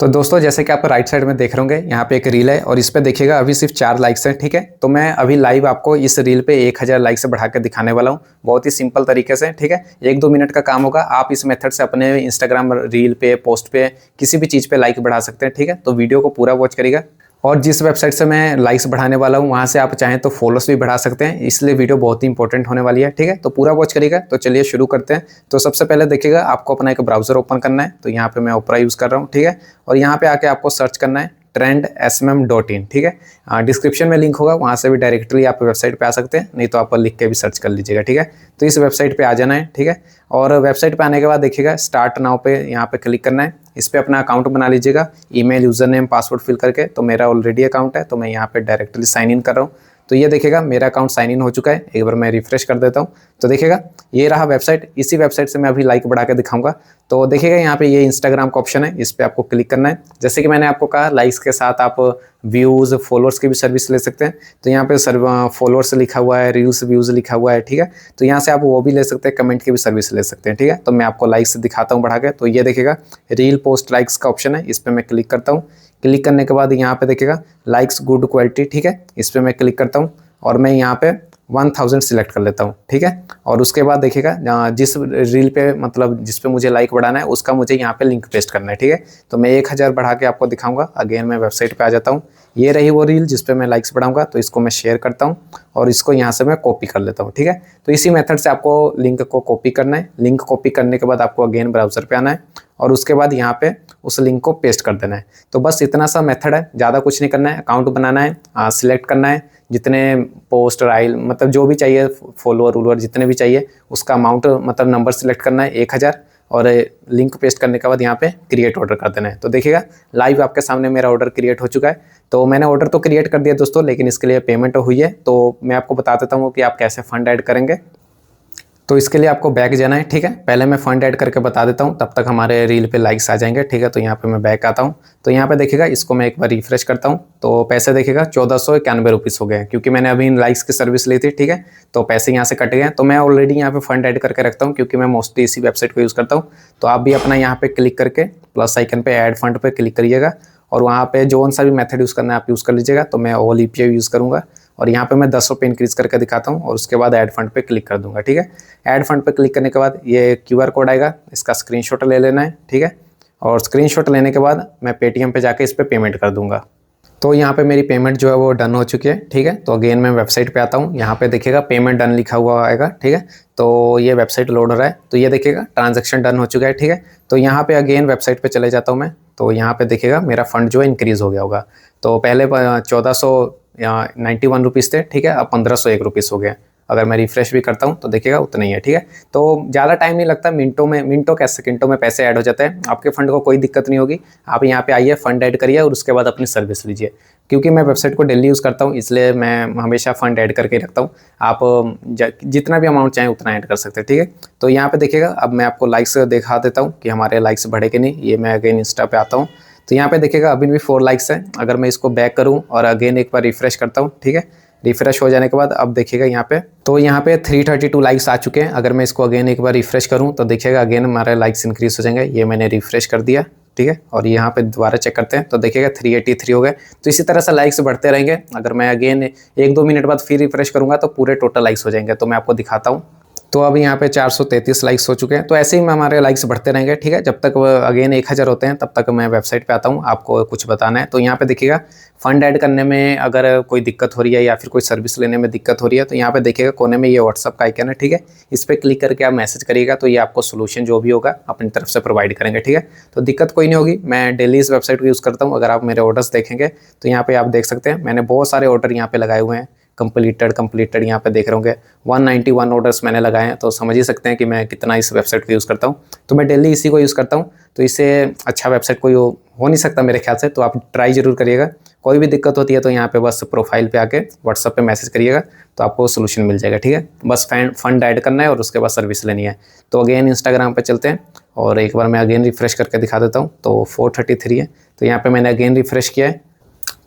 तो दोस्तों जैसे कि आप राइट साइड में देख रहे होंगे यहाँ पे एक रील है और इस पे देखिएगा अभी सिर्फ 4 लाइक्स हैं। ठीक है, तो मैं अभी लाइव आपको इस रील पे 1000 लाइक से बढ़ा के दिखाने वाला हूँ, बहुत ही सिंपल तरीके से। ठीक है, 1-2 मिनट का काम होगा। आप इस मेथड से अपने इंस्टाग्राम रील पे, पोस्ट पे, किसी भी चीज़ पे लाइक बढ़ा सकते हैं। ठीक है, तो वीडियो को पूरा वॉच करिएगा। और जिस वेबसाइट से मैं लाइक्स बढ़ाने वाला हूँ वहाँ से आप चाहें तो फॉलोअर्स भी बढ़ा सकते हैं, इसलिए वीडियो बहुत ही इंपॉर्टेंट होने वाली है। ठीक है, तो पूरा वॉच करिएगा। तो चलिए शुरू करते हैं। तो सबसे पहले देखिएगा आपको अपना एक ब्राउजर ओपन करना है। तो यहाँ पे मैं ओपरा यूज़ कर रहा हूँ। ठीक है, और यहाँ पे आके आपको सर्च करना है trendsmm.in। ठीक है, डिस्क्रिप्शन में लिंक होगा, वहाँ से भी डायरेक्टली आप वेबसाइट पे आ सकते हैं, नहीं तो आप लिख के भी सर्च कर लीजिएगा। ठीक है, तो इस वेबसाइट पे आ जाना है। ठीक है, और वेबसाइट पे आने के बाद देखिएगा स्टार्ट नाउ पे यहाँ पे क्लिक करना है। इस पर अपना अकाउंट बना लीजिएगा, email, user name, password fill करके। तो मेरा ऑलरेडी अकाउंट है तो मैं यहाँ पे डायरेक्टली साइन इन कर रहा हूँ। तो ये देखिएगा मेरा अकाउंट साइन इन हो चुका है। एक बार मैं रिफ्रेश कर देता हूँ तो देखिएगा ये रहा वेबसाइट। इसी वेबसाइट से मैं अभी लाइक बढ़ा के दिखाऊंगा। तो देखिएगा यहाँ पे ये इंस्टाग्राम का ऑप्शन है, इस पर आपको क्लिक करना है। जैसे कि मैंने आपको कहा लाइक्स के साथ आप व्यूज़, फॉलोअर्स की भी सर्विस ले सकते हैं। तो यहाँ पे फॉलोअर्स लिखा हुआ है, रील्स व्यूज़ लिखा हुआ है। ठीक है, तो यहाँ से आप वो भी ले सकते हैं, कमेंट की भी सर्विस ले सकते हैं। ठीक है, तो मैं आपको लाइक्स दिखाता हूँ बढ़ा के। तो ये देखिएगा रील पोस्ट लाइक्स का ऑप्शन है, इस पर मैं क्लिक करता हूँ। क्लिक करने के बाद यहाँ पे देखिएगा लाइक्स गुड क्वालिटी। ठीक है, इस पर मैं क्लिक करता हूँ और मैं यहाँ पे 1000 सिलेक्ट कर लेता हूँ। ठीक है, और उसके बाद देखिएगा जिस रील पे मतलब जिस पे मुझे लाइक बढ़ाना है उसका मुझे यहाँ पे लिंक पेस्ट करना है। ठीक है, तो मैं 1000 बढ़ा के आपको दिखाऊंगा। अगेन मैं वेबसाइट पे आ जाता हूँ। ये रही वो रील जिस पे मैं लाइक्स बढ़ाऊंगा। तो इसको मैं शेयर करता हूँ और इसको यहाँ से मैं कॉपी कर लेता हूँ। ठीक है, तो इसी मेथड से आपको लिंक को कॉपी करना है। लिंक कॉपी करने के बाद आपको अगेन ब्राउजर पे आना है और उसके बाद यहाँ पे उस लिंक को पेस्ट कर देना है। तो बस इतना सा मेथड है, ज़्यादा कुछ नहीं करना है। अकाउंट बनाना है, सिलेक्ट करना है, जितने पोस्ट राइल मतलब जो भी चाहिए, फॉलोअर वूलोअर जितने भी चाहिए उसका अमाउंट मतलब नंबर सिलेक्ट करना है 1000 और लिंक पेस्ट करने के बाद यहाँ पे क्रिएट ऑर्डर कर देना है। तो देखिएगा लाइव आपके सामने मेरा ऑर्डर क्रिएट हो चुका है। तो मैंने ऑर्डर तो क्रिएट कर दिया दोस्तों, लेकिन इसके लिए पेमेंट हुई है। तो मैं आपको बता देता हूँ कि आप कैसे फंड ऐड करेंगे। तो इसके लिए आपको बैक जाना है। ठीक है, पहले मैं फंड ऐड करके बता देता हूँ, तब तक हमारे रील पे लाइक्स आ जाएंगे। ठीक है, तो यहाँ पे मैं बैक आता हूँ। तो यहाँ पे देखिएगा इसको मैं एक बार रिफ्रेश करता हूँ तो पैसे देखिएगा 1491 रुपीज़ हो गए, क्योंकि मैंने अभी इन लाइक्स की सर्विस ली थी। ठीक है, तो पैसे यहाँ से कट गए। तो मैं ऑलरेडी यहाँ पे फंड ऐड करके रखता हूँ, क्योंकि मैं मोस्टली इसी वेबसाइट को यूज़ करता हूँ। तो आप भी अपना यहाँ पे क्लिक करके प्लस आइकन पे ऐड फंड पे क्लिक करिएगा और वहाँ पे जो सा भी मेथड यूज़ करना है आप यूज़ कर लीजिएगा। तो मैं ऑल यूपीआई यूज़ करूँगा और यहाँ पे मैं 10 रुपये इंक्रीज़ करके दिखाता हूँ और उसके बाद ऐड फंड पे क्लिक कर दूंगा। ठीक है, ऐड फंड पे क्लिक करने के बाद ये क्यूआर कोड आएगा, इसका स्क्रीनशॉट ले लेना है। ठीक है, और स्क्रीनशॉट लेने के बाद मैं पेटीएम पे जाके इस पर पेमेंट कर दूंगा। तो यहाँ पे मेरी पेमेंट जो है वो डन हो चुकी है। ठीक है, तो अगेन मैं वेबसाइट पे आता हूँ। यहाँ पे देखिएगा पेमेंट डन लिखा हुआ आएगा। ठीक है, तो ये वेबसाइट लोड हो रहा है। तो ये देखिएगा ट्रांजैक्शन डन हो चुका है। ठीक है, तो यहाँ पे अगेन वेबसाइट पे चले जाता हूँ मैं। तो यहाँ पे देखिएगा मेरा फंड जो है इंक्रीज़ हो गया होगा। तो पहले 1491 रुपीज़ थे। ठीक है, अब 1501 रुपीज़ हो गए। अगर मैं रिफ्रेश भी करता हूँ तो देखिएगा उतना ही है। ठीक है, तो ज़्यादा टाइम नहीं लगता, मिनटों क्या सेकंडों में पैसे ऐड हो जाते हैं। आपके फंड को कोई दिक्कत नहीं होगी। आप यहाँ पे आइए, फंड ऐड करिए और उसके बाद अपनी सर्विस लीजिए। क्योंकि मैं वेबसाइट को डेली यूज़ करता हूँ, इसलिए मैं हमेशा फंड ऐड करके रखता हूँ। आप जितना भी अमाउंट चाहें उतना ऐड कर सकते हैं। ठीक है, तो यहाँ पे देखिएगा अब मैं आपको लाइक्स दिखा देता हूँ कि हमारे लाइक्स बढ़े कि नहीं। ये मैं अगेन इंस्टा पे आता हूँ तो यहाँ पे देखिएगा अभी भी 4 लाइक्स है। अगर मैं इसको बैक करूँ और अगेन एक बार रिफ्रेश करता हूँ, ठीक है, रिफ्रेश हो जाने के बाद अब देखिएगा यहाँ पे, तो यहाँ पे 332 लाइक्स आ चुके हैं। अगर मैं इसको अगेन एक बार रिफ्रेश करूँ तो देखिएगा अगेन हमारे लाइक्स इंक्रीज हो जाएंगे। ये मैंने रिफ्रेश कर दिया। ठीक है, और यहाँ पे दोबारा चेक करते हैं तो देखिएगा 383 हो गए। तो इसी तरह से लाइक्स बढ़ते रहेंगे। अगर मैं अगेन 1-2 मिनट बाद फिर रिफ्रेश करूँगा तो पूरे टोटल लाइक्स हो जाएंगे। तो मैं आपको दिखाता हूँ। तो अब यहाँ पे 433 लाइक्स हो चुके हैं। तो ऐसे ही हमारे लाइक्स बढ़ते रहेंगे। ठीक है, जब तक अगेन 1000 होते हैं तब तक मैं वेबसाइट पे आता हूँ, आपको कुछ बताना है। तो यहाँ पे देखिएगा फंड ऐड करने में अगर कोई दिक्कत हो रही है या फिर कोई सर्विस लेने में दिक्कत हो रही है तो यहाँ पे देखिएगा कोने में ये व्हाट्सअप का आइकन है। ठीक है, इस पर क्लिक करके आप मैसेज करिएगा तो ये आपको सोल्यूशन जो भी होगा अपनी तरफ से प्रोवाइड करेंगे। ठीक है, तो दिक्कत कोई नहीं होगी। मैं डेली इस वेबसाइट को यूज़ करता हूँ। अगर आप मेरे ऑर्डर्स देखेंगे तो यहाँ पे आप देख सकते हैं मैंने बहुत सारे ऑर्डर यहाँ पे लगाए हुए हैं। कंप्लीटेड यहाँ पे देख रहे होंगे 191 ऑर्डर्स मैंने लगाए हैं। तो समझ ही सकते हैं कि मैं कितना इस वेबसाइट को यूज़ करता हूँ। तो मैं डेली इसी को यूज़ करता हूँ। तो इससे अच्छा वेबसाइट कोई हो नहीं सकता मेरे ख्याल से। तो आप ट्राई ज़रूर करिएगा। कोई भी दिक्कत होती है तो यहाँ पे बस प्रोफाइल पे आके व्हाट्सअप पे मैसेज करिएगा तो आपको सोल्यूशन मिल जाएगा। ठीक है, बस फंड ऐड करना है और उसके बाद सर्विस लेनी है। तो अगेन इंस्टाग्राम पे चलते हैं और एक बार मैं अगेन रिफ्रेश करके दिखा देता हूँ। तो 433 है। तो यहाँ पे मैंने अगेन रिफ्रेश किया है।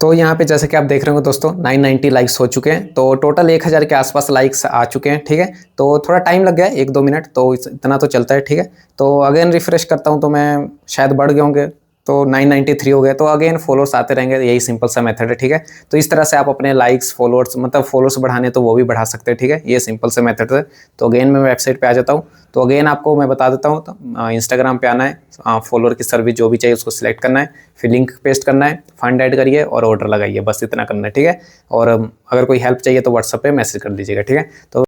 तो यहाँ पे जैसे कि आप देख रहे हो दोस्तों 990 लाइक्स हो चुके हैं। तो टोटल 1000 के आसपास लाइक्स आ चुके हैं। ठीक है, तो थोड़ा टाइम लग गया 1-2 मिनट, तो इतना तो चलता है। ठीक है, तो अगेन रिफ्रेश करता हूँ तो मैं शायद बढ़ गए होंगे तो 993 हो गए, तो अगेन फॉलोअर्स आते रहेंगे। यही सिंपल सा मेथड है, ठीक है। तो इस तरह से आप अपने लाइक्स फॉलोअर्स, मतलब फॉलोअर्स बढ़ाने तो वो भी बढ़ा सकते हैं, ठीक है। ये सिंपल से मेथड है। तो अगेन मैं वेबसाइट पे आ जाता हूँ। तो अगेन आपको मैं बता देता हूँ, तो इंस्टाग्राम पे आना है, फॉलोअर की सर्विस जो भी चाहिए उसको सिलेक्ट करना है, फिर लिंक पेस्ट करना है, फंड ऐड करिए और ऑर्डर लगाइए, बस इतना करना है, ठीक है। और अगर कोई हेल्प चाहिए तो व्हाट्सएप पे मैसेज कर दीजिएगा, ठीक है। तो